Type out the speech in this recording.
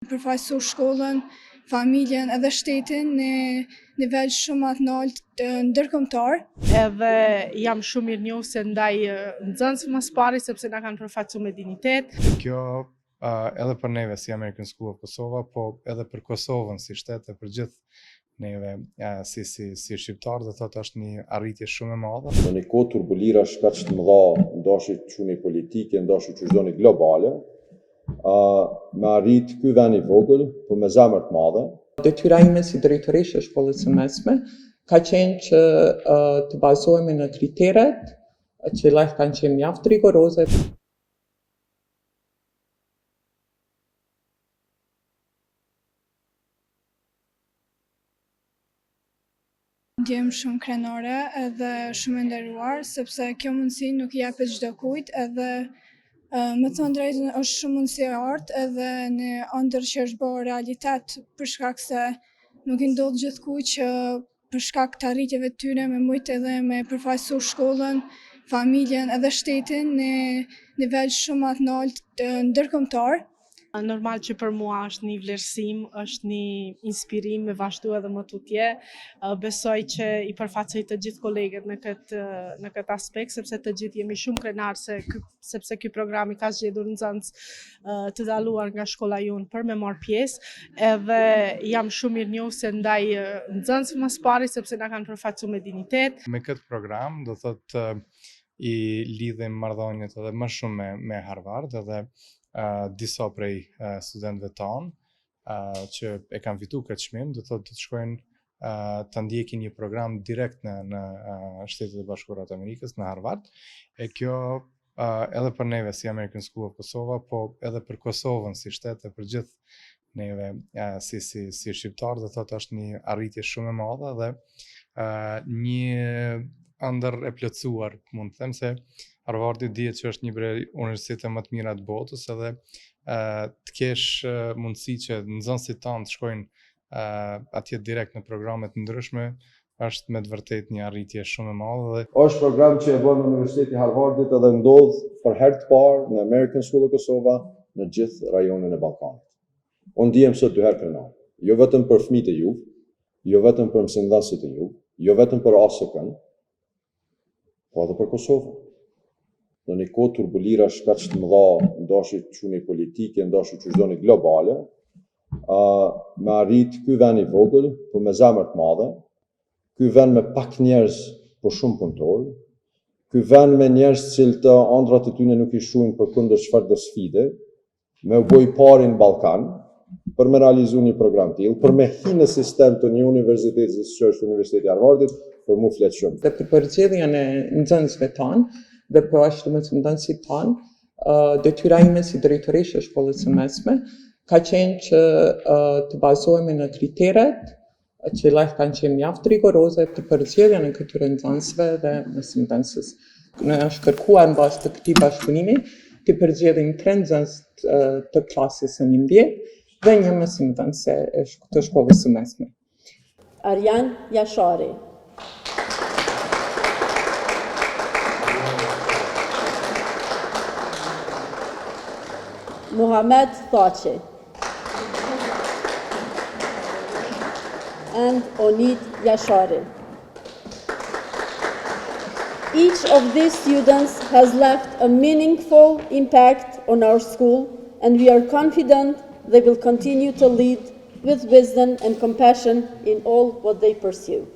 Përfaqësu shkollën, familjen edhe shtetin në nivel shumë të lartë ndërkombëtar. Edhe jam shumë mirënjohëse ndaj nxënësve mas pari sepse na kanë përfaqësuar me dinjitet. Kjo edhe për neve si American School of Kosova, po edhe për Kosovën si shtet e për gjithë neve si shqiptar, do thotë është një arritje shumë e madhe. Në një kohë turbulirash kaq të mëdha, ndashit çuni politike, ndashit çdo globale, me arrit ky vend i vogël, po me zemër të madhe. Detyra ime si drejtoreshe e shkollës së mesme ka qenë që të bazohemi në kriteret që kanë qenë mjaft rigoroze. Ndjem shumë krenare edhe shumë e nderuar, sepse kjo mundësi nuk i japet çdo kujt, edhe me të thënë drejtën është shumë mundësi e artë edhe në ëndër që është bërë realitet për shkak se nuk i ndodh gjithkujt që për shkak të arritjeve të tyre me mujt edhe me përfaqësu shkollën, familjen edhe shtetin në nivel shumë të lartë ndërkombëtar. Normal që për mua është një vlerësim, është një inspirim me vazhdu edhe më tutje. Besoj që i përfaqësoj të gjithë kolegët në këtë aspekt, sepse të gjithë jemi shumë krenarë sepse ky program i ka zgjedhur nxënës të dalluar nga shkolla jonë për me marrë pjesë, edhe jam shumë mirënjohëse ndaj nxënësve mas pari sepse na kanë përfaqësuar me dinjitet. Me këtë program do thotë i lidhim marrëdhëniet edhe më shumë me Harvard edhe disa prej studentëve tanë që e kanë fituar këtë çmim, do thotë të shkojnë të ndjekin një program direkt në Shtetet e Bashkuara të Amerikës, në Harvard. E kjo edhe për neve si American School of Kosova, po edhe për Kosovën si shtet e për gjithë neve si shqiptar, do thotë është një arritje shumë e madhe dhe një ëndër e plotësuar, mund të them se Harvardi dihet që është një prej universiteteve më të mira të botës, edhe të kesh mundësi që nxënësit tanë të shkojnë atje direkt në programe të ndryshme, është me të vërtetë një arritje shumë e madhe. Është program që e bën Universiteti i Harvardit edhe ndodh për herë të parë në American School of Kosova në gjithë rajonin e Ballkanit. Unë ndihem sot dy herë krenar, jo vetëm për fëmijët e juve, jo vetëm për mësimdhënësit e juve, jo vetëm për ASK-n, po edhe për Kosovën. Në një kohë turbulirash kaq të mëdha, ndashit çuni politike, ndashit çdo globale, me arrit ky vend i vogël, po me zemër të madhe, ky vend me pak njerëz, po shumë punëtor, ky vend me njerëz që të ëndrat e tyre nuk i shuhin përkundër çfarëdo sfide, me u bë i pari në Ballkan për me realizuar një program tillë, për me hyrë në sistem të një universiteti si është Universiteti i Harvardit, për mu flet shumë. Dhe për përgjithësinë e nxënësve tanë dhe për ashtu me mësimdhënësit tanë, detyra ime si drejtoreshe e shkollës së mesme ka qenë që të bazohemi në kriteret që kanë qenë mjaft rigoroze të përgjithësinë e këtyre nxënësve dhe mësimdhënësës. Ne është kërkuar mbas të këtij bashkëpunimi të përgjithësim 3 nxënës të klasës së 11 dhe një mësimdhënëse të shkollës së mesme. Arjan Jashari. Muhammad Thaçi and Onid Yashari. Each of these students has left a meaningful impact on our school, and we are confident they will continue to lead with wisdom and compassion in all what they pursue.